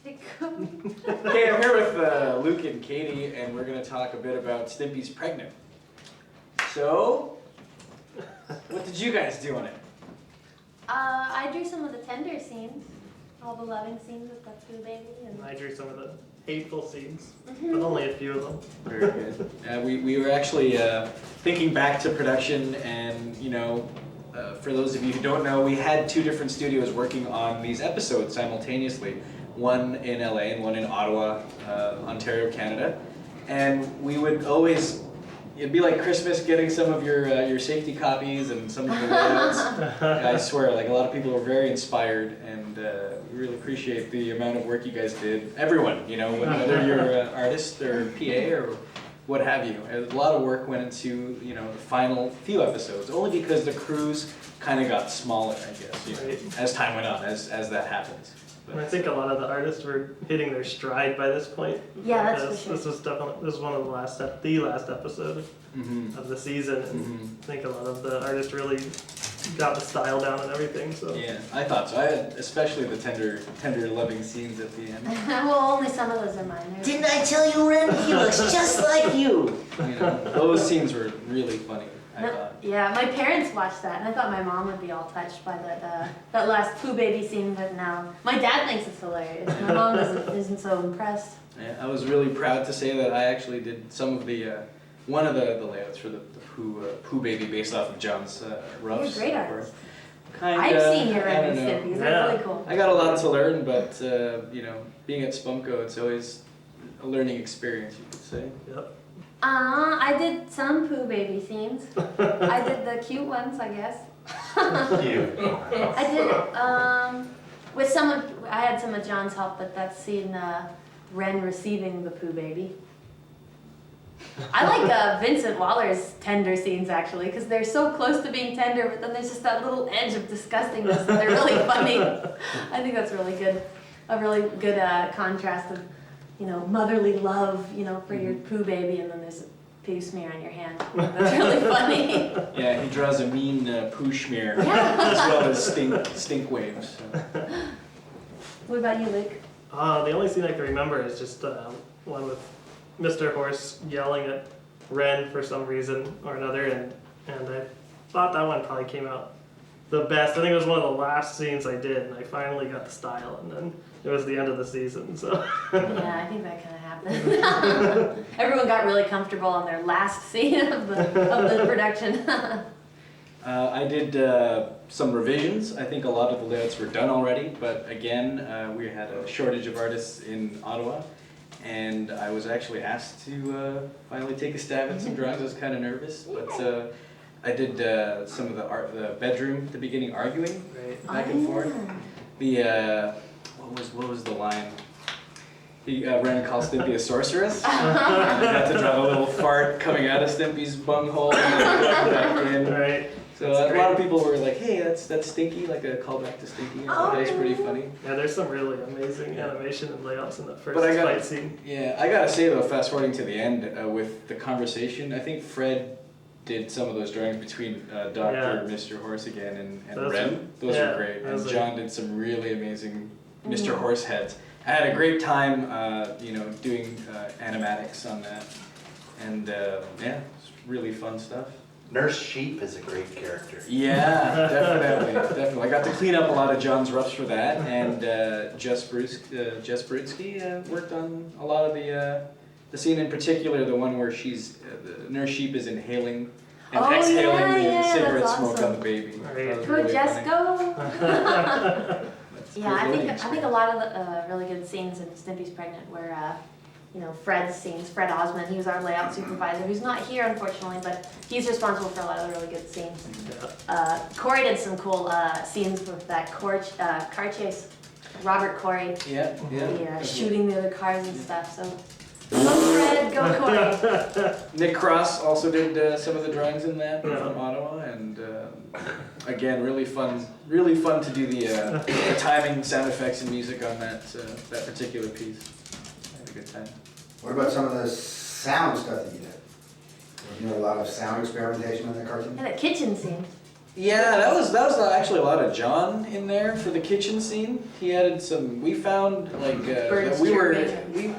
Okay, I'm here with Luke and Katie, and we're going to talk a bit about Stimpy's Pregnant. So, what did you guys do on it? I drew some of the tender scenes, all the loving scenes with the Pooh baby. And I drew some of the hateful scenes, but only a few of them. Very good. We were actually thinking back to production, and for those of you who don't know, we had two different studios working on these episodes simultaneously. One in LA and one in Ottawa, Ontario, Canada. And we would always, it'd be like Christmas getting some of your safety copies and some of the layouts. I swear, like a lot of people were very inspired, and we really appreciate the amount of work you guys did. Everyone, whether you're an artist or PA or what have you. A lot of work went into, the final few episodes, only because the crews kind of got smaller, I guess, Right. as time went on, as that happens. And I think a lot of the artists were hitting their stride by this point. Yeah, that's for Because sure. This was one of the last episode of the season, and I think a lot of the artists really got the style down and everything. So Yeah, I thought so. I had especially the tender loving scenes at the end. Well, only some of those are mine. Didn't I tell you, Ren? He looks just like you. Those scenes were really funny, I No, thought. yeah, my parents watched that, and I thought my mom would be all touched by that last Pooh baby scene, but no. My dad thinks it's hilarious. My mom isn't so impressed. Yeah, I was really proud to say that I actually did some of the one of the layouts for the Pooh baby based off of John's roughs. You're a great artist. Kinda, I've seen your Ren and I don't know. Stimpy. They're really cool. I got a lot to learn, but being at Spumco, it's always a learning experience, you could say. yep. I did some Pooh baby scenes. I did the cute ones, I guess. Cute. I did with some of, I had some of John's help, but that's seen Ren receiving the Pooh baby. I like Vincent Waller's tender scenes actually, because they're so close to being tender, but then there's just that little edge of disgustingness, and they're really funny. I think that's really good, a really good contrast of, motherly love, for your Pooh baby, and then there's a poo smear on your hand. That's really funny. Yeah, he draws a mean poo smear, Yeah. as well as stink waves. So. What about you, Luke? The only scene I can remember is just one with Mr. Horse yelling at Ren for some reason or another, and I thought that one probably came out the best. I think it was one of the last scenes I did, and I finally got the style, and then it was the end of the season. So Yeah, I think that kind of happened. Everyone got really comfortable on their last scene of the production. I did some revisions. I think a lot of the layouts were done already, but again, we had a shortage of artists in Ottawa, and I was actually asked to finally take a stab at some drawings. I was kind of nervous, but I did some of the bedroom at the beginning arguing back and forth. The what was the line? Ren calls Stimpy a sorceress. And I had to draw a little fart coming out of Stimpy's bunghole and then going back in. right. So a lot of people were like, "Hey, that's Stinky," like a callback to Stinky. I thought that was pretty funny. Yeah, there's some really amazing animation and layouts in the first But fight scene. Yeah, I gotta say though, fast forwarding to the end with the conversation, I think Fred did some of those drawings between Dr. Mr. Horse again and Those Ren. Those were great. And John did some really amazing Mr. Horse heads. I had a great time, doing animatics on that, and it's really fun stuff. Nurse Sheep is a great character. Yeah, definitely. I got to clean up a lot of John's roughs for that, and Jess Brutsky worked on a lot of the scene, in particular the one where the Nurse Sheep is inhaling and exhaling the cigarette that's smoke awesome. on the baby. Right. That was Go, really Jess, funny. go! Yeah, I think Experience. a lot of the really good scenes in Stimpy's Pregnant were, Fred's scenes. Fred Osmond, he was our layout supervisor, who's not here unfortunately, but he's responsible for a lot of the really good scenes. Corey did some cool scenes with that car chase. Robert Corey, Yeah. shooting the other cars and stuff. So go Fred, go Corey. Nick Cross also did some of the drawings in that from Ottawa, and again, really fun to do the timing, sound effects, and music on that particular piece. I had a good time. What about some of the sound stuff that you did? You know, a lot of sound experimentation in the cartoon? And that kitchen scene. Yeah, that was actually a lot of John in there for the kitchen scene. He added some. We found like Birds that chirping.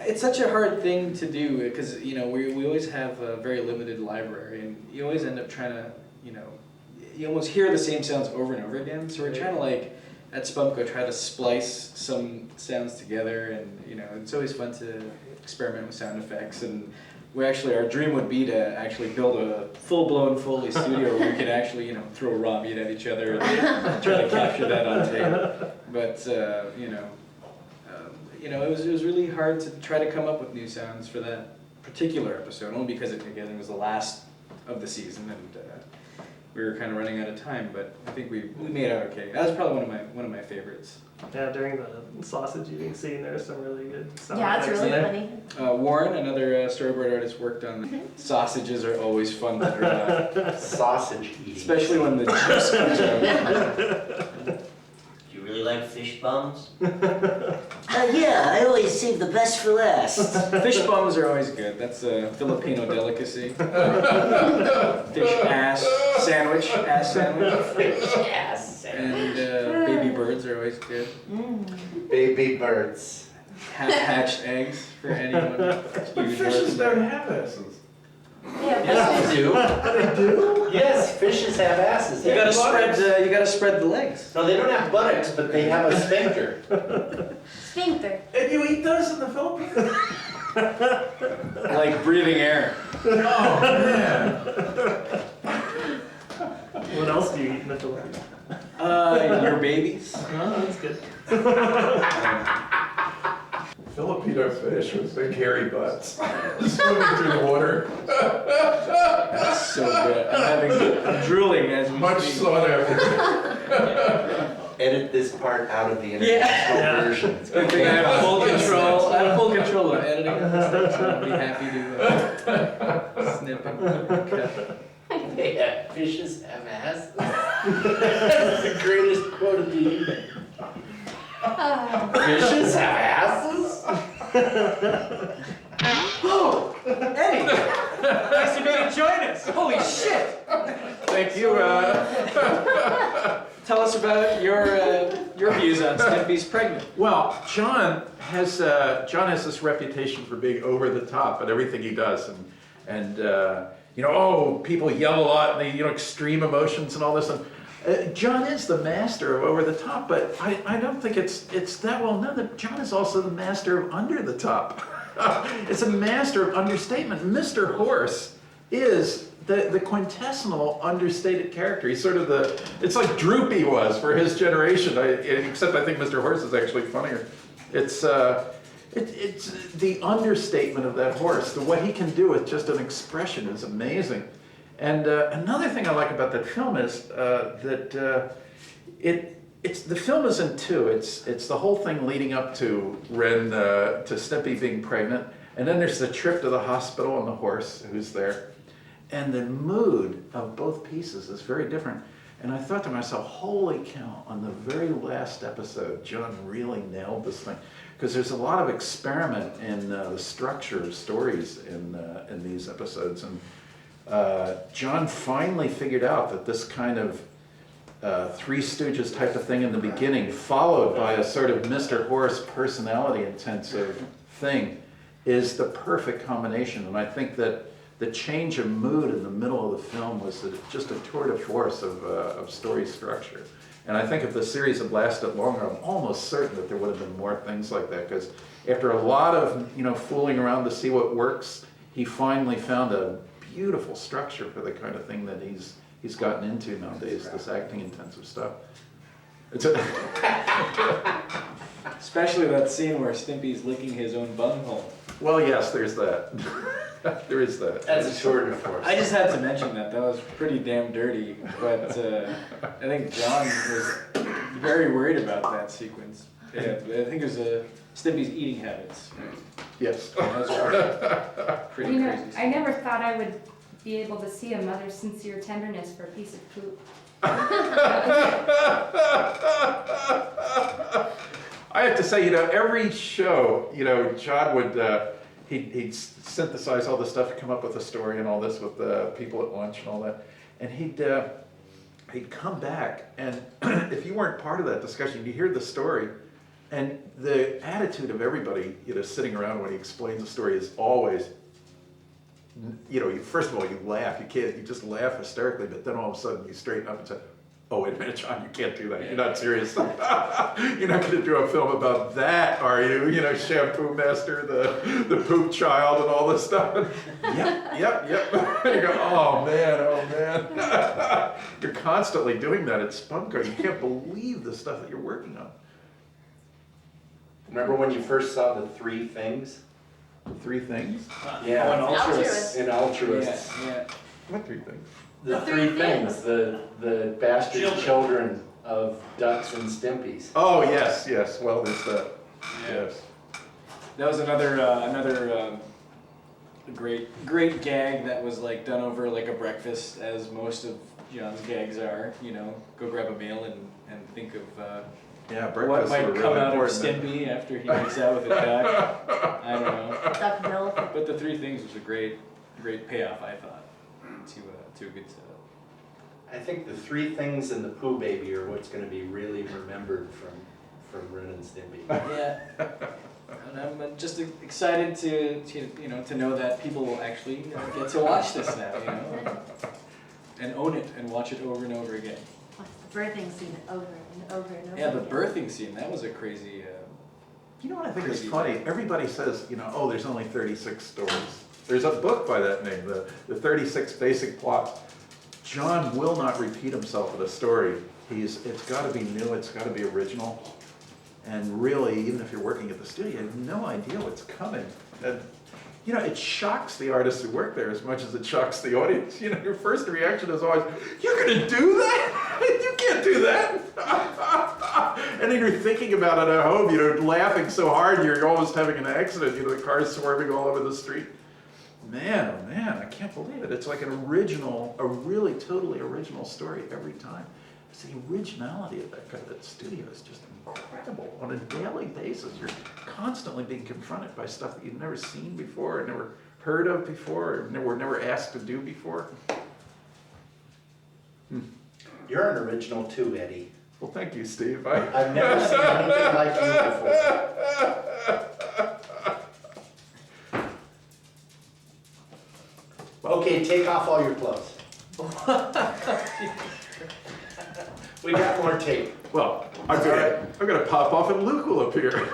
It's such a hard thing to do because we always have a very limited library, and you always end up trying to you almost hear the same sounds over and over again. So we're trying to at Spunko try to splice some sounds together, and it's always fun to experiment with sound effects. And our dream would be to actually build a full-blown Foley studio where we could actually throw raw meat at each other and try to capture that on tape. But it was really hard to try to come up with new sounds for that particular episode, only because it was the last of the season, and we were kind of running out of time. But I think we made out okay. That was probably one of my favorites. Yeah, during the sausage eating scene, there's some really good sound Yeah, it's effects really in there. funny. Warren, another storyboard artist, worked on sausages. Are always fun to draw, Sausage eating. especially when the juice comes out. Do you really like fish bums? Yeah, I always save the best for last. Fish bums are always good. That's a Filipino delicacy. Fish ass sandwich. Yes. And baby birds are always good. Baby birds. Half-hatched eggs for anyone. But fishes don't have asses. Yeah, Yes, they do. They do? Yes, fishes have asses. You They gotta have spread. You gotta spread the legs. No, they don't have buttocks, but they have a sphincter. sphincter. And you eat those in the Philippines? Like breathing air. Oh, man. What else do you eat in the Philippines? Your babies. Oh, that's good. Filipino fish with big hairy butts swimming through the water. That's so good. I'm drooling as we Much speak. sought after. Edit this part out of the international Yeah. version. Good thing I have full control. I have full control of editing this stuff, so I'll be happy to snip and cut. Yeah, fishes have asses. That's the greatest quote of the evening. Fishes have asses? Oh, Eddie! Nice of you to join us. Holy shit! Thank you. Tell us about your views on Stimpy's pregnant. Well, John has this reputation for being over the top at everything he does, and people yell a lot, and they extreme emotions and all this. And John is the master of over the top, but I don't think it's that well known that John is also the master of under the top. It's a master of understatement. Mr. Horse is the quintessential understated character. He's sort of it's like Droopy was for his generation, except I think Mr. Horse is actually funnier. It's the understatement of that horse. What he can do with just an expression is amazing. And another thing I like about that film is that the film is in two. It's the whole thing leading up to Ren to Stimpy being pregnant, and then there's the trip to the hospital and the horse who's there, and the mood of both pieces is very different. And I thought to myself, holy cow! On the very last episode, John really nailed this thing, because there's a lot of experiment in the structure of stories in these episodes, and John finally figured out that this kind of Three Stooges type of thing in the beginning, followed by a sort of Mr. Horace personality intensive thing, is the perfect combination. And I think that the change of mood in the middle of the film was just a tour de force of story structure. And I think if the series had lasted longer, I'm almost certain that there would have been more things like that, because after a lot of fooling around to see what works, he finally found a beautiful structure for the kind of thing that he's gotten into nowadays, this acting intensive stuff. Especially that scene where Stimpy's licking his own bunghole. Well, yes, there's that. There is that. That's a tour de force. I just had to mention that. That was pretty damn dirty. But I think John was very worried about that sequence. Yeah, I think it was Stimpy's eating habits. Yes. That was pretty crazy. I never thought I would be able to see a mother's sincere tenderness for a piece of poop. I have to say, every show, John would, he'd synthesize all the stuff, come up with a story and all this with the people at lunch and all that. And he'd he'd come back, and if you weren't part of that discussion, you hear the story, and the attitude of everybody, sitting around when he explains the story is always, first of all, you laugh, you just laugh hysterically, but then all of a sudden you straighten up and say, oh, wait a minute, John, you can't do that. You're not serious. You're not going to do a film about that, are you? Shampoo Master, the poop child, and all this stuff. Yep. You go, oh man. You're constantly doing that at Spunko. You can't believe the stuff that you're working on. Remember when you first saw the three things? The three things? Yeah. Oh, and Altruist. In Altruists. Yeah. What three things? The three things, the bastard children of Ducks and Stimpies. Oh, yes. Well, there's that. Yeah. Yes. That was another great gag that was like done over like a breakfast, as most of John's gags are. Go grab a meal and think of Yeah, what breakfasts might were come really out of important. Stimpy after he makes out with a duck. I don't know. Duck Bill. But the three things was a great payoff, I thought, to a good setup. I think the three things and the Pooh Baby are what's going to be really remembered from Ren and Stimpy. Yeah. And I'm just excited to know that people will actually get to watch this now, and own it and watch it over and over again. Watch the birthing scene over and over and over. Yeah, the again. birthing scene, that was a crazy. You know what I think is Crazy funny? thing. Everybody says, oh, there's only 36 stories. There's a book by that name, the 36 Basic Plots. John will not repeat himself with a story. It's got to be new, it's got to be original. And really, even if you're working at the studio, you have no idea what's coming. And, it shocks the artists who work there as much as it shocks the audience. Your first reaction is always, you're going to do that? You can't do that. And then you're thinking about it at home, laughing so hard you're almost having an accident. The cars swerving all over the street. Man, oh man, I can't believe it. It's like a really totally original story every time. It's the originality of that studio is just incredible. On a daily basis, you're constantly being confronted by stuff that you've never seen before, or never heard of before, or were never asked to do before. You're an original too, Eddie. Well, thank you, Steve. I've never seen anything like you before. Okay, take off all your clothes. We got more tape. Well, I'm gonna pop off and Luke will appear.